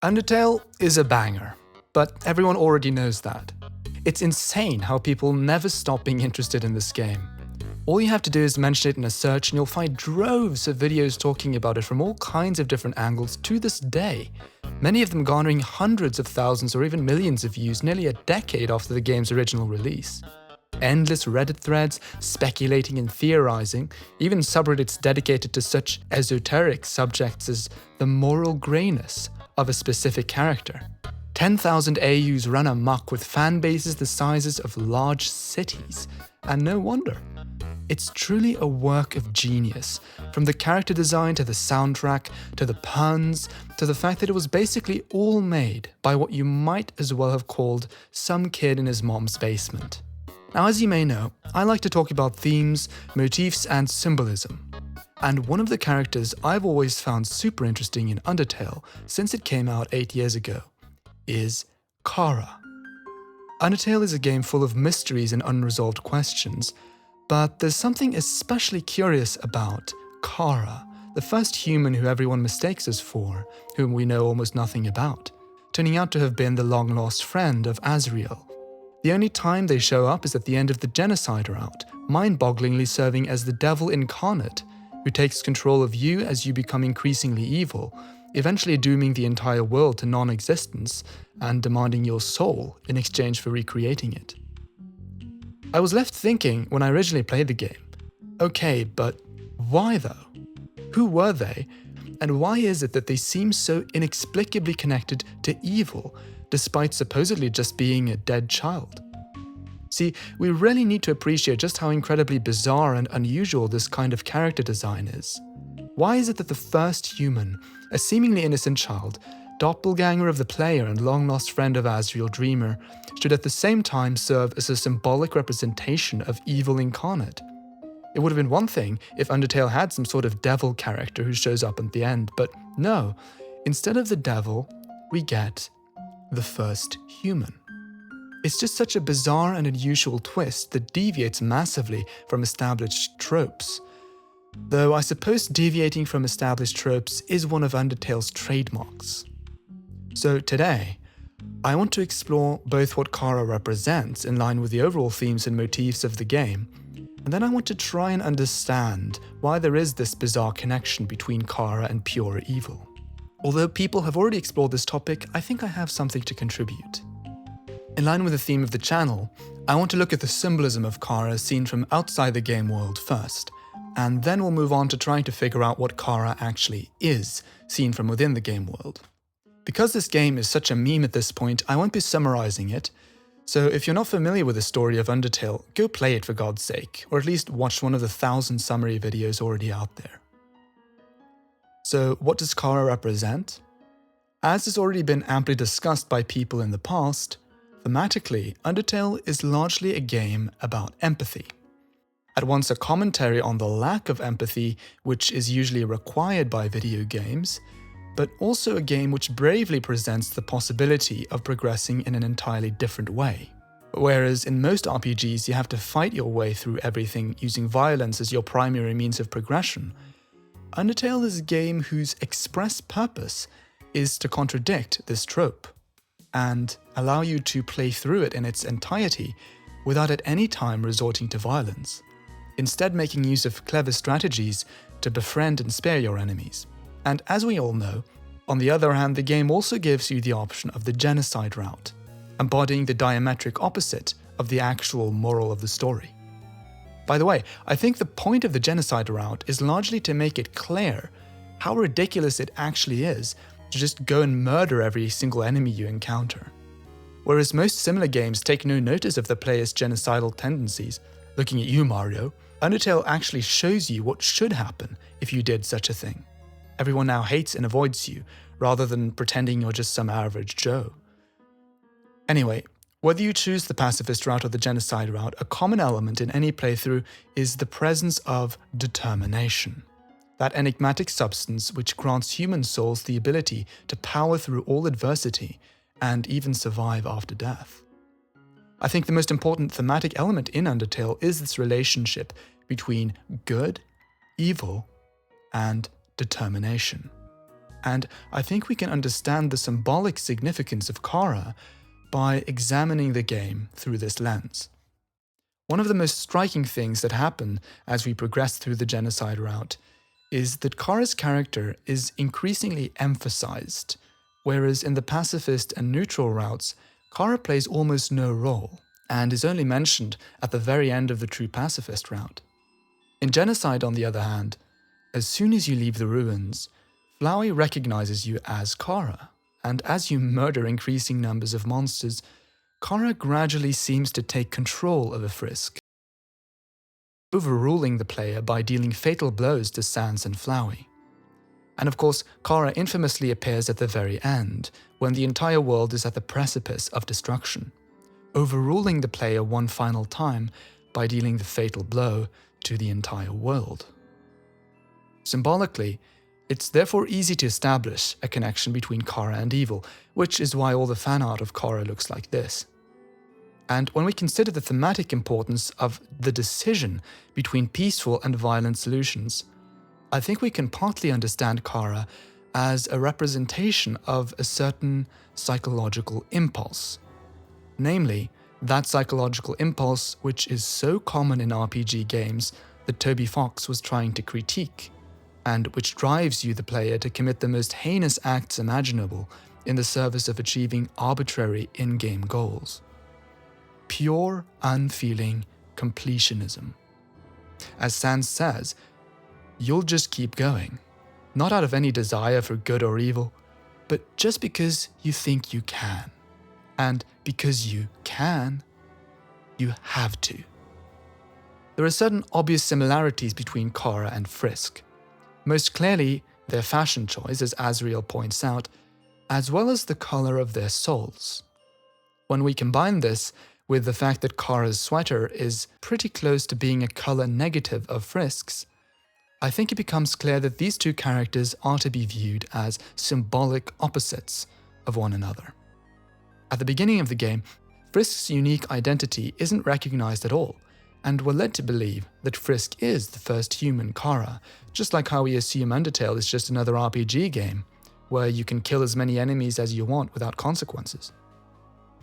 Undertale is a banger, but everyone already knows that. It's insane how people never stop being interested in this game. All you have to do is mention it in a search and you'll find droves of videos talking about it from all kinds of different angles to this day, many of them garnering hundreds of thousands or even millions of views nearly a decade after the game's original release. Endless Reddit threads speculating and theorizing, even subreddits dedicated to such esoteric subjects as the moral grayness of a specific character. 10,000 AUs run amok with fan bases the sizes of large cities, and no wonder. It's truly a work of genius, from the character design to the soundtrack, to the puns, to the fact that it was basically all made by what you might as well have called some kid in his mom's basement. Now, as you may know, I like to talk about themes, motifs, and symbolism. And one of the characters I've always found super interesting in Undertale, since it came out 8 years ago, is Chara. Undertale is a game full of mysteries and unresolved questions, but there's something especially curious about Chara, the first human who everyone mistakes us for, whom we know almost nothing about, turning out to have been the long-lost friend of Asriel. The only time they show up is at the end of the genocide route, mind-bogglingly serving as the devil incarnate, who takes control of you as you become increasingly evil, eventually dooming the entire world to non-existence and demanding your soul in exchange for recreating it. I was left thinking when I originally played the game, okay, but why though? Who were they? And why is it that they seem so inexplicably connected to evil, despite supposedly just being a dead child? See, we really need to appreciate just how incredibly bizarre and unusual this kind of character design is. Why is it that the first human, a seemingly innocent child, doppelganger of the player and long-lost friend of Asriel, Dreamer, should at the same time serve as a symbolic representation of evil incarnate? It would have been one thing if Undertale had some sort of devil character who shows up at the end, but no. Instead of the devil, we get the first human. It's just such a bizarre and unusual twist that deviates massively from established tropes. Though I suppose deviating from established tropes is one of Undertale's trademarks. So today, I want to explore both what Chara represents in line with the overall themes and motifs of the game, and then I want to try and understand why there is this bizarre connection between Chara and pure evil. Although people have already explored this topic, I think I have something to contribute. In line with the theme of the channel, I want to look at the symbolism of Chara seen from outside the game world first, and then we'll move on to trying to figure out what Chara actually is, seen from within the game world. Because this game is such a meme at this point, I won't be summarizing it, so if you're not familiar with the story of Undertale, go play it for God's sake, or at least watch one of the 1,000 summary videos already out there. So what does Chara represent? As has already been amply discussed by people in the past, thematically, Undertale is largely a game about empathy. At once a commentary on the lack of empathy which is usually required by video games, but also a game which bravely presents the possibility of progressing in an entirely different way. Whereas in most RPGs you have to fight your way through everything using violence as your primary means of progression, Undertale is a game whose express purpose is to contradict this trope, and allow you to play through it in its entirety without at any time resorting to violence, instead making use of clever strategies to befriend and spare your enemies. And as we all know, on the other hand, the game also gives you the option of the genocide route, embodying the diametric opposite of the actual moral of the story. By the way, I think the point of the genocide route is largely to make it clear how ridiculous it actually is to just go and murder every single enemy you encounter. Whereas most similar games take no notice of the player's genocidal tendencies, looking at you, Mario, Undertale actually shows you what should happen if you did such a thing. Everyone now hates and avoids you, rather than pretending you're just some average Joe. Anyway, whether you choose the pacifist route or the genocide route, a common element in any playthrough is the presence of determination. That enigmatic substance which grants human souls the ability to power through all adversity and even survive after death. I think the most important thematic element in Undertale is this relationship between good, evil, and determination. And I think we can understand the symbolic significance of Chara by examining the game through this lens. One of the most striking things that happen as we progress through the genocide route is that Chara's character is increasingly emphasized, whereas in the pacifist and neutral routes, Chara plays almost no role and is only mentioned at the very end of the true pacifist route. In genocide, on the other hand, as soon as you leave the ruins, Flowey recognizes you as Chara, and as you murder increasing numbers of monsters, Chara gradually seems to take control over Frisk, overruling the player by dealing fatal blows to Sans and Flowey. And of course, Chara infamously appears at the very end, when the entire world is at the precipice of destruction, overruling the player one final time by dealing the fatal blow to the entire world. Symbolically, it's therefore easy to establish a connection between Chara and Evil, which is why all the fan art of Chara looks like this. And when we consider the thematic importance of the decision between peaceful and violent solutions, I think we can partly understand Chara as a representation of a certain psychological impulse. Namely, that psychological impulse which is so common in RPG games that Toby Fox was trying to critique, and which drives you, the player, to commit the most heinous acts imaginable in the service of achieving arbitrary in-game goals. Pure, unfeeling completionism. As Sans says, you'll just keep going, not out of any desire for good or evil, but just because you think you can. And because you can, you have to. There are certain obvious similarities between Chara and Frisk. Most clearly, their fashion choice, as Azriel points out, as well as the color of their souls. When we combine this with the fact that Chara's sweater is pretty close to being a color negative of Frisk's, I think it becomes clear that these two characters are to be viewed as symbolic opposites of one another. At the beginning of the game, Frisk's unique identity isn't recognized at all, and we're led to believe that Frisk is the first human Chara, just like how we assume Undertale is just another RPG game, where you can kill as many enemies as you want without consequences.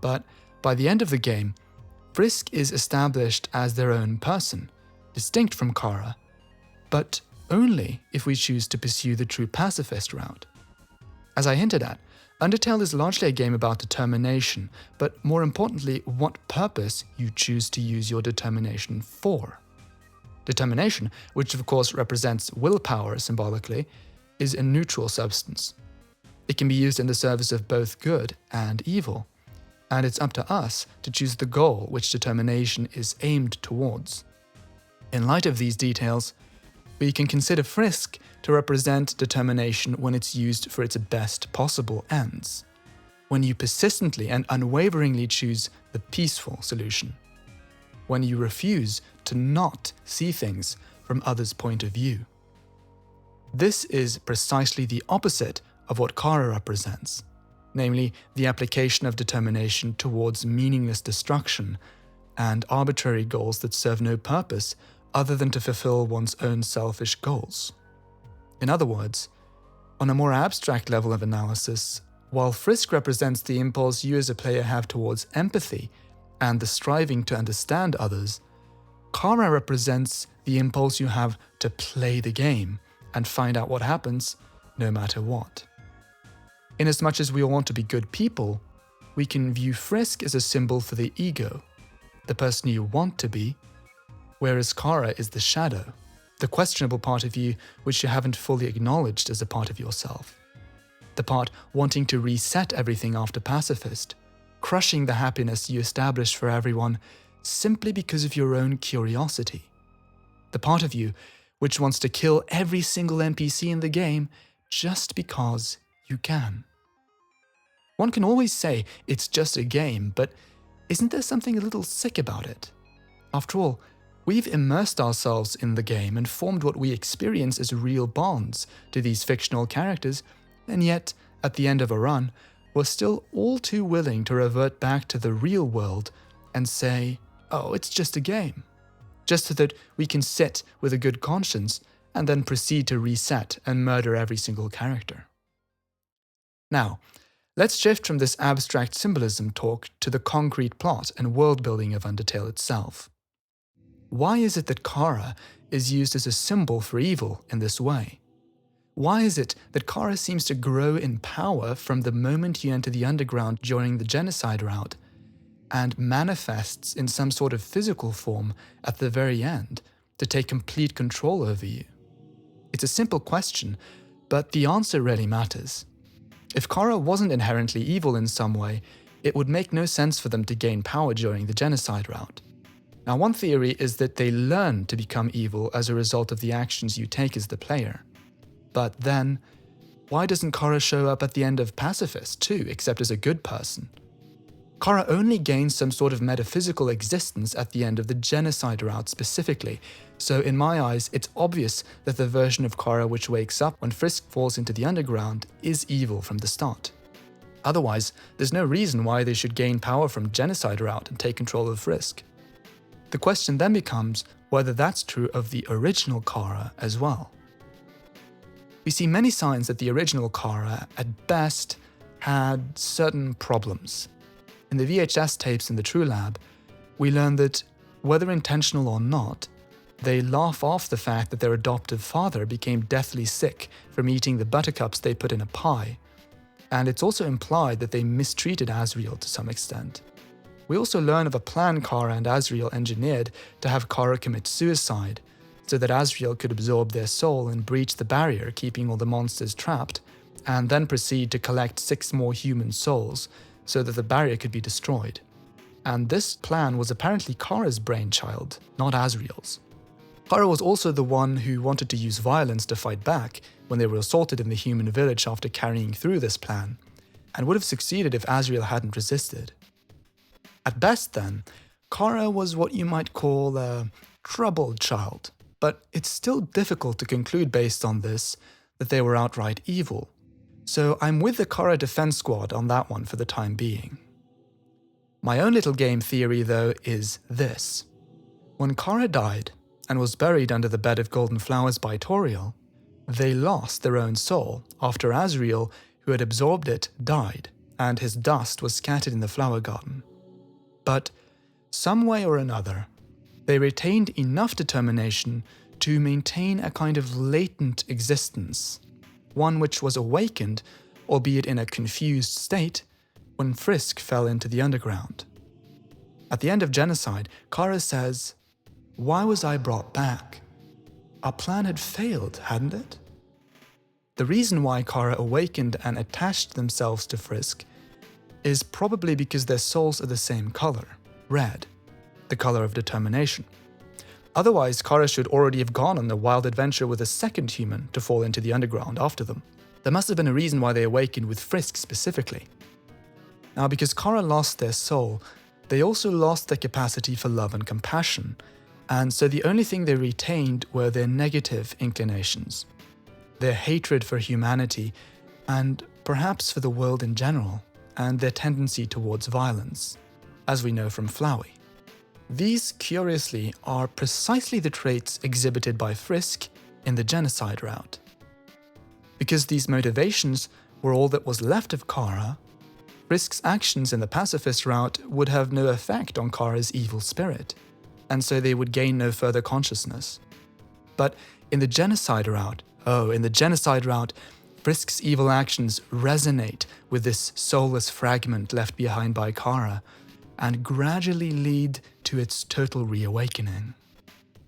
But by the end of the game, Frisk is established as their own person, distinct from Chara, but only if we choose to pursue the true pacifist route. As I hinted at, Undertale is largely a game about determination, but more importantly, what purpose you choose to use your determination for. Determination, which of course represents willpower symbolically, is a neutral substance. It can be used in the service of both good and evil, and it's up to us to choose the goal which determination is aimed towards. In light of these details, we can consider Frisk to represent determination when it's used for its best possible ends, when you persistently and unwaveringly choose the peaceful solution, when you refuse to not see things from others' point of view. This is precisely the opposite of what Chara represents, namely the application of determination towards meaningless destruction and arbitrary goals that serve no purpose other than to fulfill one's own selfish goals. In other words, on a more abstract level of analysis, while Frisk represents the impulse you as a player have towards empathy and the striving to understand others, Chara represents the impulse you have to play the game and find out what happens no matter what. Inasmuch as we all want to be good people, we can view Frisk as a symbol for the ego, the person you want to be, whereas Chara is the shadow, the questionable part of you which you haven't fully acknowledged as a part of yourself. The part wanting to reset everything after pacifist, crushing the happiness you established for everyone simply because of your own curiosity. The part of you which wants to kill every single NPC in the game just because you can. One can always say it's just a game, but isn't there something a little sick about it? After all, we've immersed ourselves in the game and formed what we experience as real bonds to these fictional characters, and yet, at the end of a run, we're still all too willing to revert back to the real world and say, oh, it's just a game, just so that we can sit with a good conscience and then proceed to reset and murder every single character. Now, let's shift from this abstract symbolism talk to the concrete plot and world building of Undertale itself. Why is it that Chara is used as a symbol for evil in this way? Why is it that Chara seems to grow in power from the moment you enter the underground during the genocide route, and manifests in some sort of physical form at the very end to take complete control over you? It's a simple question, but the answer really matters. If Chara wasn't inherently evil in some way, it would make no sense for them to gain power during the genocide route. Now, one theory is that they learn to become evil as a result of the actions you take as the player. But then, why doesn't Chara show up at the end of Pacifist too, except as a good person? Chara only gains some sort of metaphysical existence at the end of the genocide route specifically, so in my eyes it's obvious that the version of Chara which wakes up when Frisk falls into the underground is evil from the start. Otherwise, there's no reason why they should gain power from genocide route and take control of Frisk. The question then becomes whether that's true of the original Chara as well. We see many signs that the original Chara, at best, had certain problems. In the VHS tapes in the True Lab, we learn that, whether intentional or not, they laugh off the fact that their adoptive father became deathly sick from eating the buttercups they put in a pie, and it's also implied that they mistreated Asriel to some extent. We also learn of a plan Chara and Asriel engineered to have Chara commit suicide, so that Asriel could absorb their soul and breach the barrier keeping all the monsters trapped, and then proceed to collect 6 more human souls, so that the barrier could be destroyed. And this plan was apparently Chara's brainchild, not Asriel's. Chara was also the one who wanted to use violence to fight back when they were assaulted in the human village after carrying through this plan, and would have succeeded if Asriel hadn't resisted. At best then, Chara was what you might call a troubled child, but it's still difficult to conclude based on this that they were outright evil. So I'm with the Chara Defense Squad on that one for the time being. My own little game theory, though, is this. When Chara died and was buried under the bed of golden flowers by Toriel, they lost their own soul after Asriel, who had absorbed it, died, and his dust was scattered in the flower garden. But some way or another, they retained enough determination to maintain a kind of latent existence, one which was awakened, albeit in a confused state, when Frisk fell into the underground. At the end of Genocide, Chara says, "Why was I brought back? Our plan had failed, hadn't it?" The reason why Chara awakened and attached themselves to Frisk is probably because their souls are the same color, red, the color of determination. Otherwise, Chara should already have gone on a wild adventure with a second human to fall into the underground after them. There must have been a reason why they awakened with Frisk specifically. Now, because Chara lost their soul, they also lost their capacity for love and compassion, and so the only thing they retained were their negative inclinations, their hatred for humanity, and perhaps for the world in general, and their tendency towards violence, as we know from Flowey. These, curiously, are precisely the traits exhibited by Frisk in the genocide route. Because these motivations were all that was left of Chara, Frisk's actions in the pacifist route would have no effect on Chara's evil spirit, and so they would gain no further consciousness. But in the genocide route, Frisk's evil actions resonate with this soulless fragment left behind by Chara, and gradually lead to its total reawakening.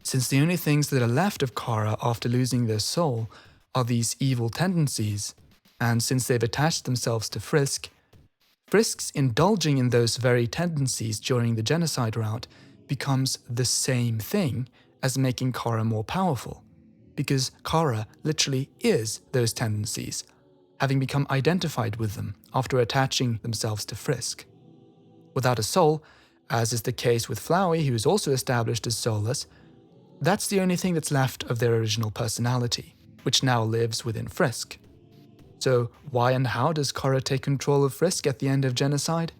Since the only things that are left of Chara after losing their soul are these evil tendencies, and since they've attached themselves to Frisk, Frisk's indulging in those very tendencies during the genocide route becomes the same thing as making Chara more powerful, because Chara literally is those tendencies, having become identified with them after attaching themselves to Frisk. Without a soul, as is the case with Flowey, who is also established as soulless, that's the only thing that's left of their original personality, which now lives within Frisk. So why and how does Chara take control of Frisk at the end of Genocide?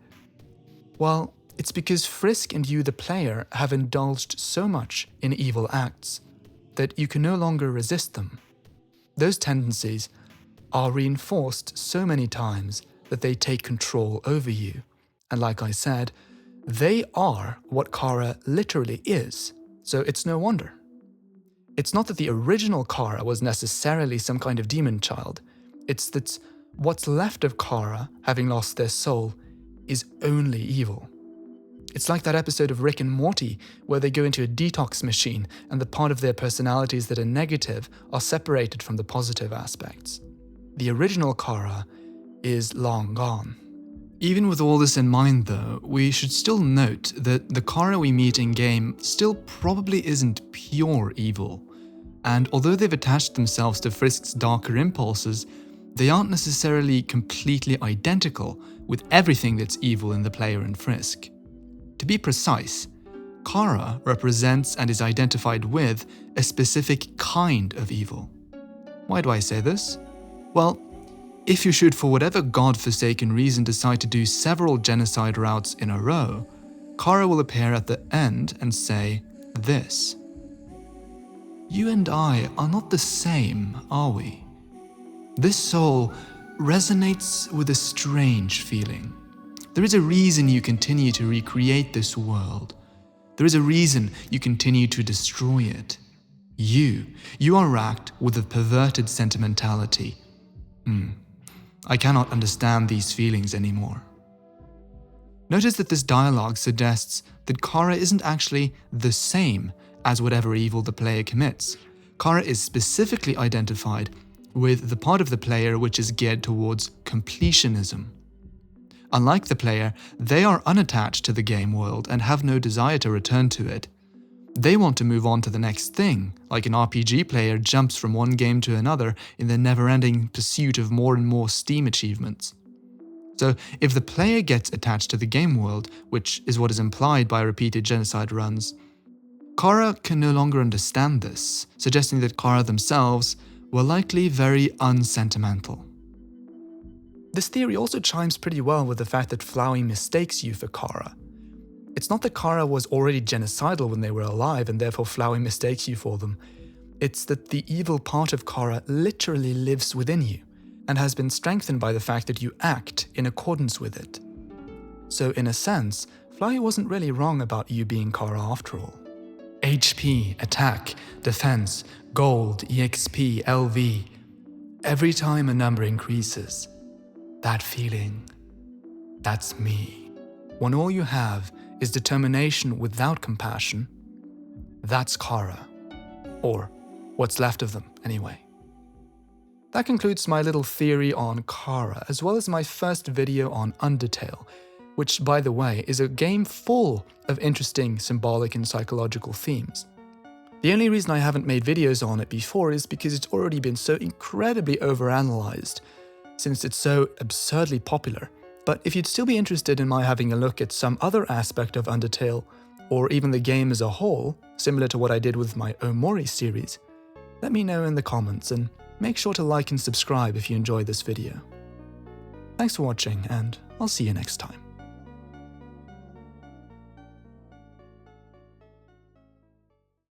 Well, it's because Frisk and you, the player, have indulged so much in evil acts that you can no longer resist them. Those tendencies are reinforced so many times that they take control over you. And like I said, they are what Chara literally is, so it's no wonder. It's not that the original Chara was necessarily some kind of demon child, it's that what's left of Chara, having lost their soul, is only evil. It's like that episode of Rick and Morty where they go into a detox machine and the part of their personalities that are negative are separated from the positive aspects. The original Chara is long gone. Even with all this in mind though, we should still note that the Chara we meet in-game still probably isn't pure evil. And although they've attached themselves to Frisk's darker impulses, they aren't necessarily completely identical with everything that's evil in the player and Frisk. To be precise, Chara represents and is identified with a specific kind of evil. Why do I say this? Well, if you should for whatever god-forsaken reason decide to do several genocide routes in a row, Chara will appear at the end and say this: "You and I are not the same, are we? This soul resonates with a strange feeling. There is a reason you continue to recreate this world. There is a reason you continue to destroy it. You are racked with a perverted sentimentality. I cannot understand these feelings anymore." Notice that this dialogue suggests that Chara isn't actually the same as whatever evil the player commits. Chara is specifically identified with the part of the player which is geared towards completionism. Unlike the player, they are unattached to the game world and have no desire to return to it. They want to move on to the next thing, like an RPG player jumps from one game to another in the never-ending pursuit of more and more Steam achievements. So if the player gets attached to the game world, which is what is implied by repeated genocide runs, Chara can no longer understand this, suggesting that Chara themselves were likely very unsentimental. This theory also chimes pretty well with the fact that Flowey mistakes you for Chara. It's not that Chara was already genocidal when they were alive and therefore Flowey mistakes you for them. It's that the evil part of Chara literally lives within you and has been strengthened by the fact that you act in accordance with it. So in a sense, Flowey wasn't really wrong about you being Chara after all. HP, attack, defense, gold, EXP, LV. Every time a number increases, that feeling, that's me. When all you have is determination without compassion, that's Chara. Or what's left of them, anyway. That concludes my little theory on Chara, as well as my first video on Undertale, which, by the way, is a game full of interesting symbolic and psychological themes. The only reason I haven't made videos on it before is because it's already been so incredibly overanalyzed, since it's so absurdly popular. But if you'd still be interested in my having a look at some other aspect of Undertale, or even the game as a whole, similar to what I did with my Omori series, let me know in the comments and make sure to like and subscribe if you enjoyed this video. Thanks for watching, and I'll see you next time.